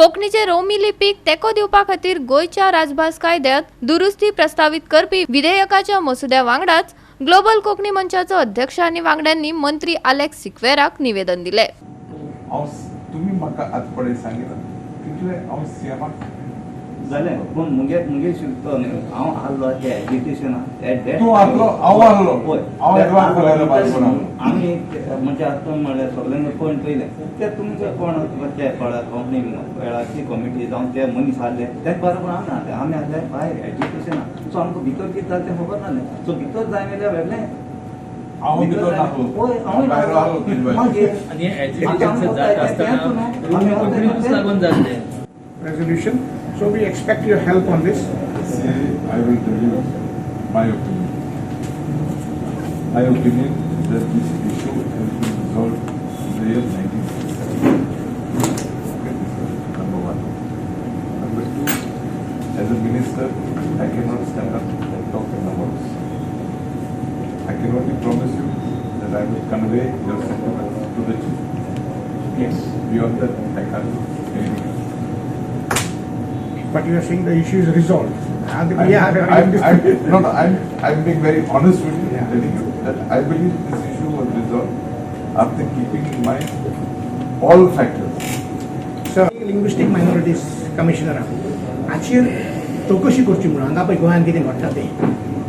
कोंकणीचे रोमी लिपीक तेको दिवपा खातीर गोयच्या राजभास कायद्यात दुरुस्ती प्रस्तावित करपी विधेयकाच्या मसुद्या वांगडाच ग्लोबल कोंकणी मंचाचो अध्यक्ष आनी वांगड्यांनी मंत्री आलेक्स सिक्वेराक निवेदन दिले. तुम्ही म्हाका आज पळय सांगितलं तितले हांव सीएमाक जालें पूण मुगे शिकतो न्ही हांव आसलो ते एज्युकेशनाक तूं आसलो हांव आसलो पळय हांव एडवान्स करायला पाहिजे आमी म्हणजे आतां म्हणल्यार सगळ्यांक पॉयंट पयलें ते तुमचे कोण ते कळा कोंकणी वेळाची कमिटी जावन ते मनीस आसले ते बरोबर हांव ना आमी आसले भायर एज्युकेशनाक सो आमकां भितर कितें जालें तें खबर नासलें सो भितर जाय जाल्यार वेगळें हांव भितर नासलो भायर आसलो resolution. So we expect your help on this. See, I will tell you my opinion. My opinion is that this issue has been resolved in the year 1967. Okay, this is number one. Number two, as a minister, I cannot stand up and talk in the house. I can only promise you that I will convey your sentiments to the chief. Yes. Beyond that, I can't do anything. But you are saying the issue is resolved. I'm being very honest with you, telling you that I believe this issue was resolved after keeping in mind all factors. Sir, linguistic minorities commissioner हाचेर चवकशी करची म्हणून हांगा पळय गोंयांत कितें घडटा तें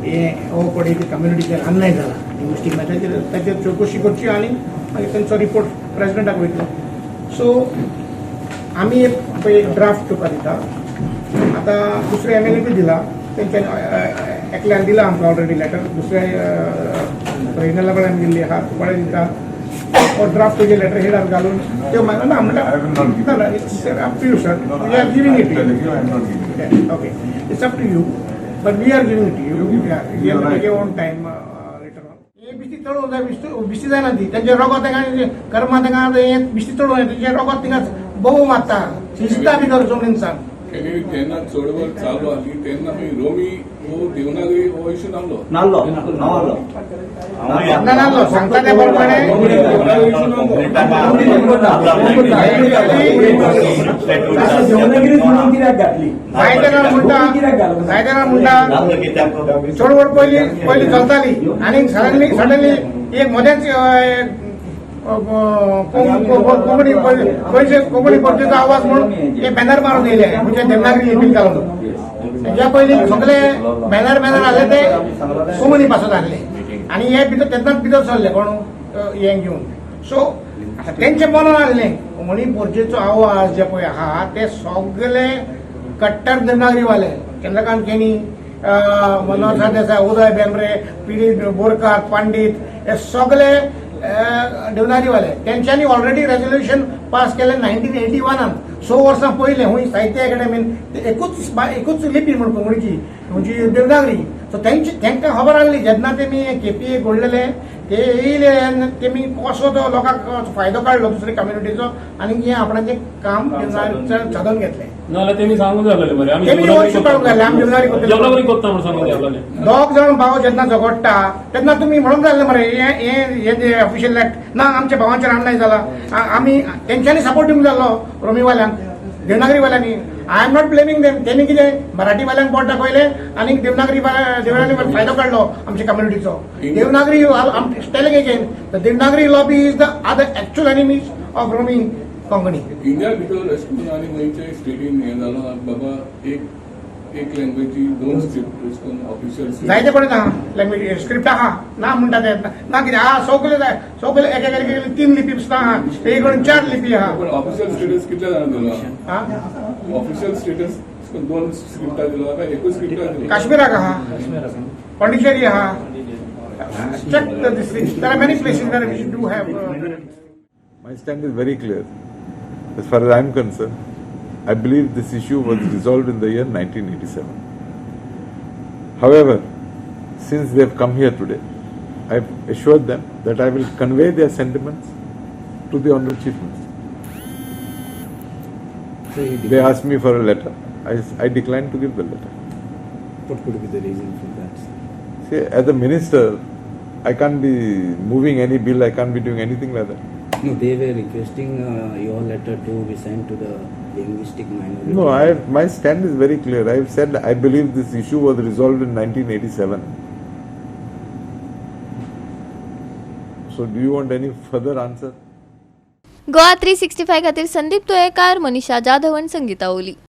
हे हो पळय कम्युनिटीचेर अन्याय जाला लिंग्विस्टीक मॅटराचेर ताचेर चवकशी करची आनी मागीर तांचो रिपोर्ट प्रेसिडेंटाक वयतलो. सो आमी एक ड्राफ्ट तुका दिता. आता दुसऱ्या एमएलए बी दिला त्यांच्या एकल्यान दिला आमकां ऑलरेडी लेटर दुसऱ्या रिजनल लेवलान दिल्ली आहा कोणे दिता और ड्राफ्ट तुजे लेटर हेडार घालून ते ना म्हणटा it's up to you sir we are giving it you okay it's up to you but we are giving it you we are take on time later on हे बिस्ती चडोवंक जाय बिस्ती जायना ती तेंचे रोगो तेंका कर्मा तेंका हे बिस्ती चडोवंक जाय तेंचे रोगो तिंगा बोव मारता शिजता भितर जमनीनसान तेन्ना चळवळ चालू आली तेन्ना रोमी हो देवनागरी हो इशू नासलो नासलो सांगता ते प्रमाणे जायतेना म्हणटा चळवळ पयली चलताली आनी सडनली एक मदेंच कोंकणी परिषदेचो आवाज म्हणून हे बॅनर मारून येयले म्हणजे देवनागरी लिपीन घालून ज्या पयलीं सगळे बॅनर आसले ते कोंकणी भाशेंत आसले आनी हे भितर तेन्नाच भितर सरले कोण हे घेवन सो तेंचे मनान आसलें कोंकणी परिषदेचो आवाज जे पळय आहा ते सगळे कट्टर देवनागरीवाले चंद्रकांत केनी मनोहर सरदेसाय उदय बेंब्रे पीडी बोरकार पंडित हे सगळे देवनागरीवाले तेंच्यांनी ऑलरेडी रेजोल्युशन पास केलें 1981 6 वर्सां पयलें हुंय साहित्य अकॅडमीन एकूच लिपी म्हण कोंकणीची म्हणजे देवनागरी सो तांकां खबर आसली जेन्ना तेमी केपीए घडलेले ते येयले तेमी कसो तो लोकांक फायदो काडलो दुसरे कम्युनिटीचो आनी हे आपणाचें काम देवनागरीचें साधन घेतलें नाल्यार तेमी सांगूंक जाय आसलें मरे आमी तेमी इश्यू काडूंक जाय आमी देवनागरी करता म्हण सांगूंक जाय आसलें. दोग जाण भाव जेन्ना झगडटा तेन्ना तुमी म्हणूंक जाय मरे हे जे ऑफिशियल एक्ट ना आमच्या भावांचेर अन्याय जाला आमी तेंच्यांनी सपोर्ट दिवंक जालो रोमीवाल्यांक देवनागरीवाल्यांनी I am not blaming them तेणी कितें मराठीवाल्यांक बोट दाखयले आनी देवनागरी फायदो काडलो आमच्या कम्युनिटीचो Devanagari telling again the Devanagari lobby is the other actual enemies of Romi Konkani. India भितर अशें करून आनी गोंयच्या स्टेटीन हें जालो बाबा एक लँग्वेजी दोन स्क्रिप्ट ऑफिशियल जायते पडत आहा लँग्वेज स्क्रिप्ट आहा ना म्हणटा ते ना कितें आहा सगळे एके 3 लिपी आहा एक 4 लिपी आहा पण ऑफिशियल स्टेटस कितल्या जाणां दिलो ऑफिशियल स्टेटस दोन स्क्रिप्टां दिलो काय एकूच स्क्रिप्टां दिलो काश्मीराक आहा पांडिचेरी आहा check these things. There are many places where we do have My stand is very clear. As far as I am concerned, I believe this issue was resolved in the year 1987. However, since they have come here today, I have assured them that I will convey their sentiments to the Honourable Chief Minister. They asked me for a letter. I declined to give the letter. What could be the reason for that? See, as a minister, I can't be moving any bill, I can't be doing anything like that. No, they were requesting your letter to be sent to the linguistic minority. No, my stand is very clear. I've said I believe this issue was resolved in 1987. So do you want any further answer? Goa 365 खातीर संदीप तोयेकार, मनीषा जाधव आनी संगीता ओली.